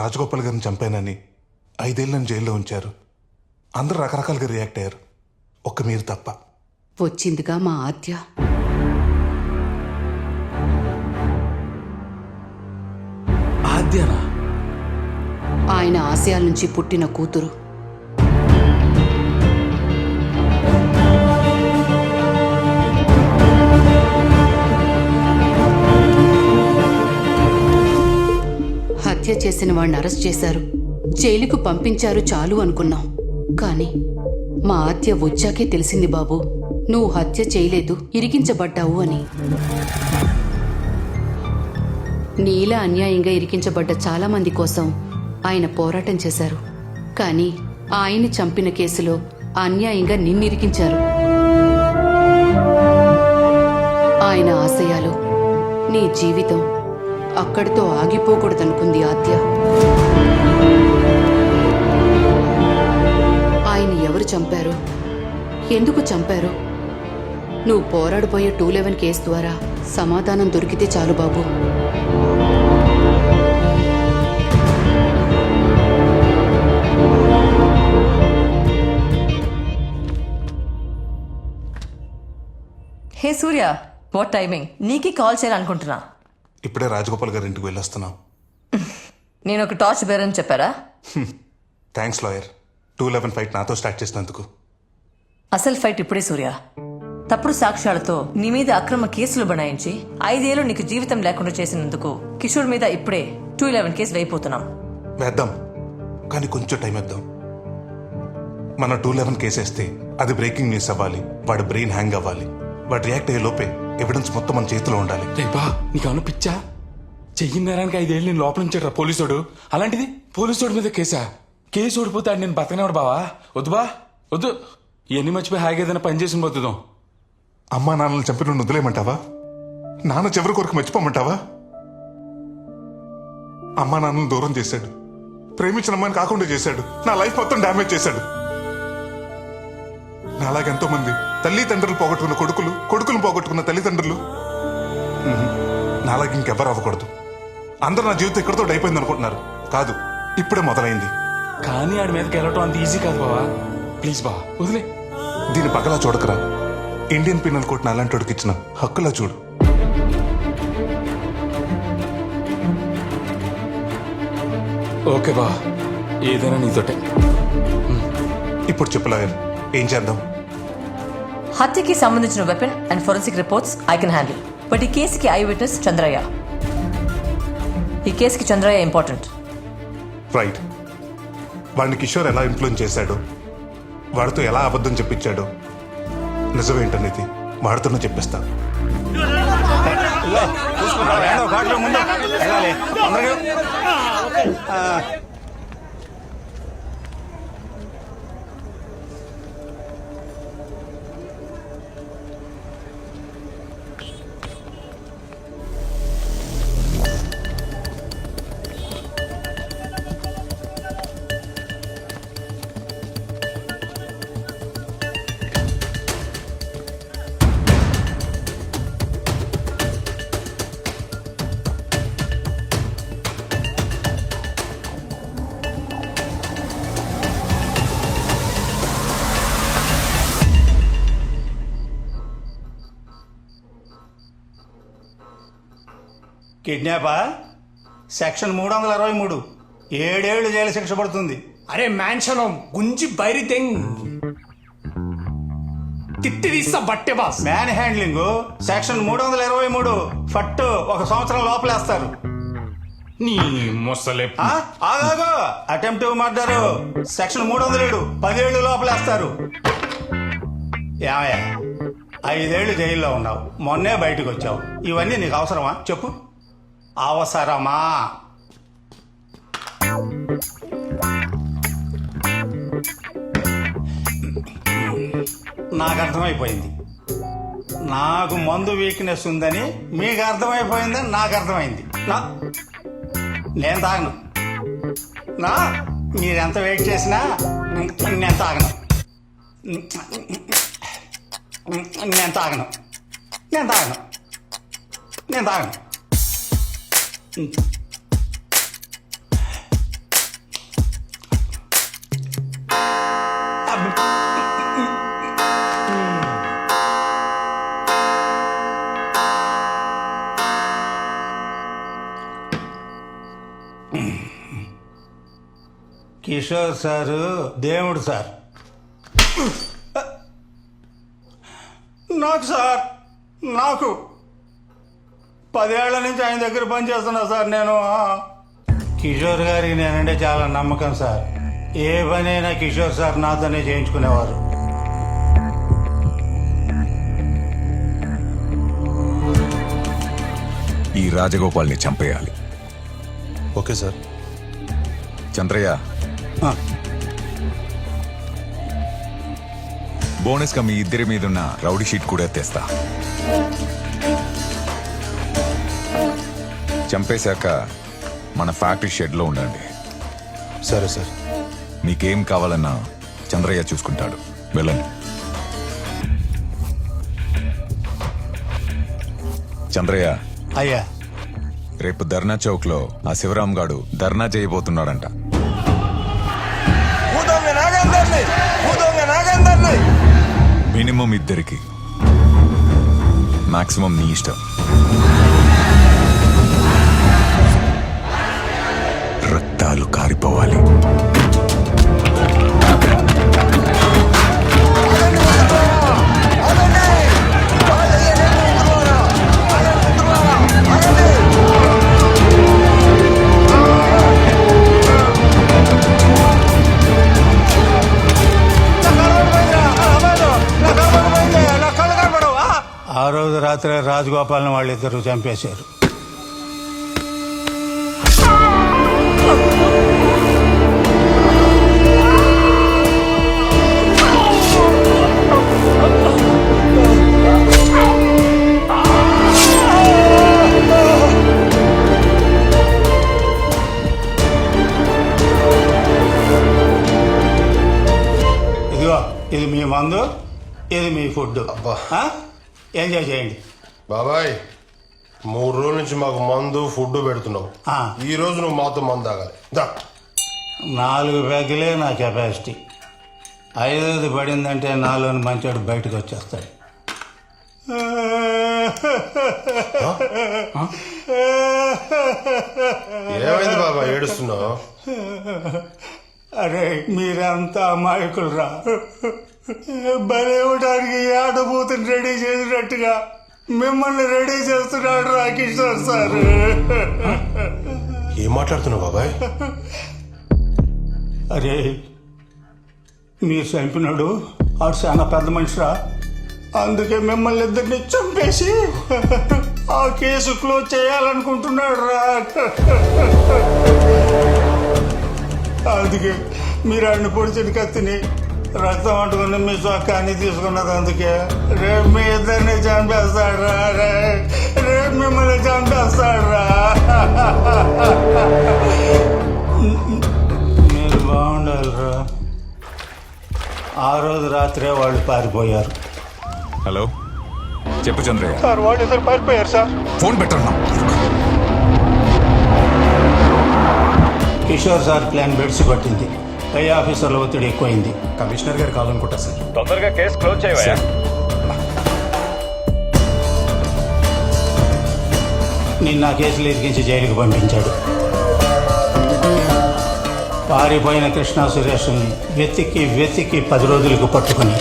రాజగోపాల్ గారిని చంపానని 5 ఏళ్ళని జైల్లో ఉంచారు. అందరూ రకరకాలుగా రియాక్ట్ అయ్యారు, ఒక్క మీరు తప్ప. వచ్చిందిగా మా ఆద్య. ఆద్యనా? ఆయన ఆశయాల నుంచి పుట్టిన కూతురు. హత్య చేసిన వాడిని అరెస్ట్ చేశారు, జైలుకు పంపించారు, చాలు అనుకున్నాం. కానీ మా ఆద్య వచ్చాకే తెలిసింది బాబు, నువ్వు హత్య చేయలేదు, ఇరికించబడ్డావు అని. నీలా అన్యాయంగా ఇరికించబడ్డ చాలా మంది కోసం ఆయన పోరాటం చేశారు. కానీ ఆయన్ని చంపిన కేసులో అన్యాయంగా నిన్నిరికించారు. ఆయన ఆశయాలు, నీ జీవితం అక్కడితో ఆగిపోకూడదనుకుంది ఆద్య. ఆయన ఎవరు చంపారు, ఎందుకు చంపారు? నువ్వు పోరాడిపోయే 211 కేసు ద్వారా సమాధానం దొరికితే చాలు బాబు. హే సూర్య, వాట్ టైమింగ్? నీకే కాల్ చేయాలనుకుంటున్నా. ఇప్పుడే రాజగోపాల్ గారి ఇంటికి వెళ్ళొస్తున్నాం. నేను ఒక టార్చ్ బేరని చెప్పారా? థ్యాంక్స్ లాయర్, 211 ఫైట్ నాతో స్టార్ట్ చేసినందుకు. అసలు ఫైట్ ఇప్పుడే సూర్య. తప్పుడు సాక్ష్యాలతో నీ మీద అక్రమ కేసులు బనాయించి 5 ఏళ్ళు నీకు జీవితం లేకుండా చేసినందుకు కిషోర్ మీద ఇప్పుడే 211 కేసు వేయిపోతున్నాం. వేద్దాం, కానీ కొంచెం టైం ఇద్దాం. మన 211 కేసు వేస్తే అది బ్రేకింగ్ న్యూస్ అవ్వాలి, వాడి బ్రెయిన్ హ్యాంగ్ అవ్వాలి, వాడు రియాక్ట్ అయ్యే లోపే ఎవిడెన్స్ మొత్తం మన చేతిలో ఉండాలి. రేపా నీకు పిచ్చా? చెయ్యి నేరానికి 5 ఏళ్ళు నేను లోపల ఉంచాడు పోలీసోడు. అలాంటిది పోలీసోడి మీద కేసు ఓడిపోతే నేను బతకనేవాడు బావా. వద్దు బా, వద్దు. ఇవన్నీ మర్చిపోయి హాయిగా ఏదైనా పని చేసి పోతుందాం. అమ్మా నాన్నలు చంపి నువ్వు వదిలేయమంటావా? నాన్న చివరి కొరకు మర్చిపోమంటావా? అమ్మా నాన్నను దూరం చేశాడు, ప్రేమించిన అమ్మాయిని కాకుండా చేశాడు, నా లైఫ్ మొత్తం డ్యామేజ్ చేశాడు. నాలాగెంతో మంది తల్లిదండ్రులు పోగొట్టుకున్న కొడుకులు పోగొట్టుకున్న తల్లిదండ్రులు. నాలాగే ఇంకెవ్వరు అవ్వకూడదు. అందరూ నా జీవితం ఇక్కడితో అయిపోయింది అనుకుంటున్నారు. కాదు, ఇప్పుడే మొదలైంది. కానీ ఆడి మీదకి వెళ్ళటం అంత ఈజీ కాదు బావా. ప్లీజ్ బా, వదిలే. దీని పగలా చూడకరా, ఇండియన్ పిన్నల్ కోర్టును అలాంటి వాడికి ఇచ్చిన హక్కులా చూడు. ఓకే బా, ఏదైనా నీతోటే. ఇప్పుడు చెప్పు లాయర్, ఏం చేద్దాం? హత్యకి సంబంధించిన weapon and forensic reports I can handle. But ఈ కేసుకి ఐ విట్నెస్ చంద్రయ్య. ఈ కేసుకి చంద్రయ్య ఇంపార్టెంట్. రైట్. వాడిని కిషోర్ ఎలా ఇన్ఫ్లుయెన్స్ చేశాడో, వాడితో ఎలా అబద్ధం చెప్పించాడో, నిజమేంటనేది వాడితోనే చెప్పిస్తా. కిడ్నాపా? సెక్షన్ 323, 7 ఏళ్ళు జైలు శిక్ష పడుతుంది. అరే మ్యాన్షన్ గుంజి బైరి తెంగ్ తిట్టి తీస్తా బట్టే బాస్. మ్యాన్ హ్యాండ్లింగ్ సెక్షన్ 323 ఫట్టు 1 సంవత్సరం లోపలేస్తారు. నీ ముసలే. ఆగాగో, అటెంప్ట్ మర్డర్ సెక్షన్ 307 10 ఏళ్ళు లోపలేస్తారు. ఏమయ్యా, 5 ఏళ్ళు జైల్లో ఉన్నావు, మొన్నే బయటకు వచ్చావు. ఇవన్నీ నీకు అవసరమా చెప్పు? అవసరమా? నాకు అర్థమైపోయింది. నాకు మందు వీక్నెస్ ఉందని మీకు అర్థమైపోయిందని నాకు అర్థమైంది. నేను తాగను. మీరెంత వెయిట్ చేసినా నేను తాగను. నేను తాగను. నేను తాగను. నేను తాగను. కిషోర్ సారు దేవుడు సార్. నాకు సార్, నాకు 10 ఏళ్ల నుంచి ఆయన దగ్గర పనిచేస్తున్నా సార్ నేను. కిషోర్ గారికి నేనంటే చాలా నమ్మకం సార్. ఏ పనైనా కిషోర్ సార్ నాతోనే చేయించుకునేవారు. ఈ రాజగోపాల్ని చంపేయాలి. Okay sir. చంద్రయ్య, ఆ, బోనస్ గా మీ ఇద్దరి మీదున్న రౌడీ షీట్ కూడా తెస్తా. చంపేశాక మన ఫ్యాక్టరీ షెడ్ లో ఉండండి. సరే సార్. మీకేం కావాలన్నా చంద్రయ్య చూసుకుంటాడు. వెళ్ళండి. చంద్రయ్య, అయ్యా రేపు ధర్నా చౌక్ లో ఆ శివరాం గాడు ధర్నా చేయబోతున్నాడంట. మినిమం ఇద్దరికి, మాక్సిమం నీ ఇష్టం. రక్తాలు కారిపోవాలి. ఆ రోజు రాత్రి రాజగోపాల్ని వాళ్ళిద్దరూ చంపేశారు. ఇదిగో, ఇది మీ మందు, ఇది మీ ఫుడ్. ఎంజాయ్ చేయండి. బాబాయ్, 3 రోజుల నుంచి మాకు మందు ఫుడ్ పెడుతున్నావు. ఆ. ఈ రోజు నువ్వు మాతో మందు తాగాలి. దా. 4 బ్యాగులే నా కెపాసిటీ. 5ది పడిందంటే నాలోని మంచోడు బయటకు వచ్చేస్తాడు. ఏమైంది బాబా ఏడుస్తున్నావు? అరే మీరంతా అమాయకులు రా. బలేవడానికి ఆడబోతుని రెడీ చేసినట్టుగా మిమ్మల్ని రెడీ చేస్తున్నాడు రా కిషోర్ సార్. ఏం మాట్లాడుతున్నావు బాబాయ్? అరే మీరు చంపినాడు ఆడు చాలా పెద్ద మనిషిరా. అందుకే మిమ్మల్ని ఇద్దరిని చంపేసి ఆ కేసు క్లోజ్ చేయాలనుకుంటున్నాడు రా. అందుకే మీరు ఆడిని పొడిచిన కత్తిని రక్తం అంటుకుని మీ చొక్కాన్ని తీసుకున్నది. అందుకే రేపు మీ ఇద్దరిని చంపేస్తాడు రా. రేపు మిమ్మల్ని చంపేస్తాడు రా. మీరు బాగుండాలి రా. ఆ రోజు రాత్రే వాళ్ళు పారిపోయారు. హలో, చెప్పు చంద్రయ్య. సార్ వాళ్ళు ఇద్దరు పారిపోయారు సార్. ఫోన్ పెట్టన్నా. కిషోర్ సార్ ప్లాన్ బెడ్స్ పట్టింది. పై ఆఫీసర్ల ఒత్తిడి ఎక్కువైంది. కమిషనర్ గారు కావాలనుకుంటా సార్. తొందరగా కేసు క్లోజ్ చేయవా. నిన్న కేసులు ఇరికించి జైలుకు పంపించాడు. పారిపోయిన కృష్ణా సురేష్ని వెతికి 10 రోజులకు పట్టుకుని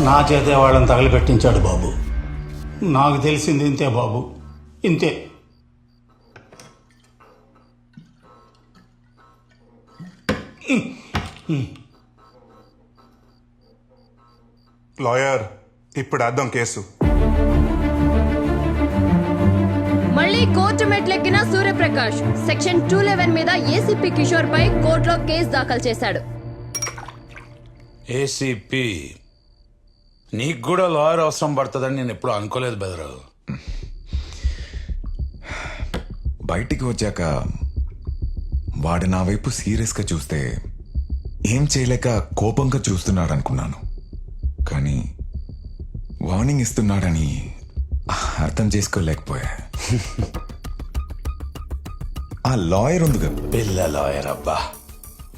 నా చేతే వాళ్ళని తగలబెట్టించాడు బాబు. నాకు తెలిసింది ఇంతే బాబు, ఇంతే. లాయర్, ఇప్పుడు వేద్దాం కేసు. మళ్ళీ కోర్టు మెట్లెక్కిన సూర్యప్రకాష్ సెక్షన్ 211 మీద ఏసీపీ కిషోర్ పై కోర్టులో కేసు దాఖలు చేశాడు. ఏసీపీ, నీకు కూడా లాయర్ అవసరం పడుతుందని నేను ఎప్పుడు అనుకోలేదు బెదరు. బయటికి వచ్చాక వాడు నా వైపు సీరియస్గా చూస్తే ఏం చేయలేక కోపంగా చూస్తున్నాడు అనుకున్నాను. కానీ వార్నింగ్ ఇస్తున్నాడని అర్థం చేసుకోలేకపోయా. ఆ లాయర్ ఉందిగా, పిల్ల లాయర్ అబ్బా,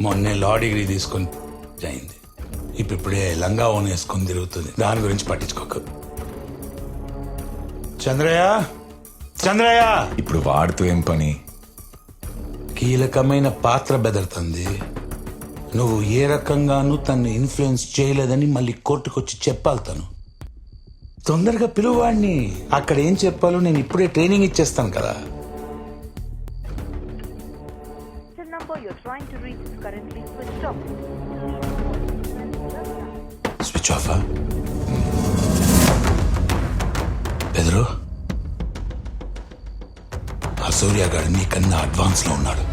మొన్నే లా డిగ్రీ తీసుకొని అయింది. ఇప్పుడే లంగా ఓన్ వేసుకొని తిరుగుతుంది. దాని గురించి పట్టించుకోకు. చంద్రయ్య, చంద్రయ్య. ఇప్పుడు వాడితో ఏం పని? కీలకమైన పాత్ర బెదరుతుంది. నువ్వు ఏ రకంగానూ తను ఇన్ఫ్లుయెన్స్ చేయలేదని మళ్ళీ కోర్టుకొచ్చి చెప్పాలి. తను తొందరగా పిలువాడిని. అక్కడ ఏం చెప్పాలో నేను ఇప్పుడే ట్రైనింగ్ ఇచ్చేస్తాను కదా. Switch off. బెదరు, ఆ సూర్యగాడు నీకన్నా అడ్వాన్స్ లో ఉన్నాడు.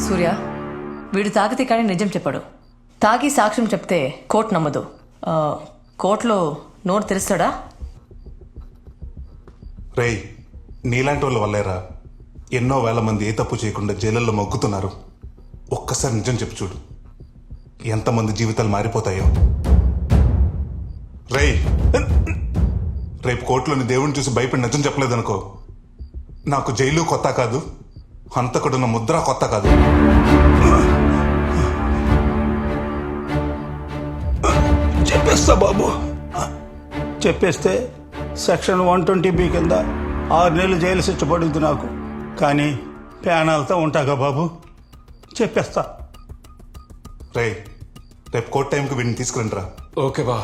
సూర్య, వీడు తాగితే కానీ నిజం చెప్పాడు. తాగి సాక్ష్యం చెప్తే కోర్టు నమ్మదు. కోర్టులో నోరు తెరుస్తాడా? రేయ్, నీలాంటి వాళ్ళ వల్లేరా ఎన్నో వేల మంది ఏ తప్పు చేయకుండా జైళ్ళల్లో మొగ్గుతున్నారు. ఒక్కసారి నిజం చెప్పు చూడు, ఎంతమంది జీవితాలు మారిపోతాయో. రేయ్, రేపు కోర్టులోని దేవుడిని చూసి భయపడి నిజం చెప్పలేదనుకో, నాకు జైలు కొత్త కాదు, హంతకుడున్న ముద్ర కొత్త కాదు. చెప్పేస్తా బాబు. చెప్పేస్తే సెక్షన్ 120B కింద 6 నెలలు జైలు శిక్ష పడుతుంది నాకు. కానీ ప్యానాలతో ఉంటాగా బాబు. చెప్పేస్తా. రేయ్, రేపు కోర్టు టైంకి వీడిని తీసుకురండి రా. ఓకే బా.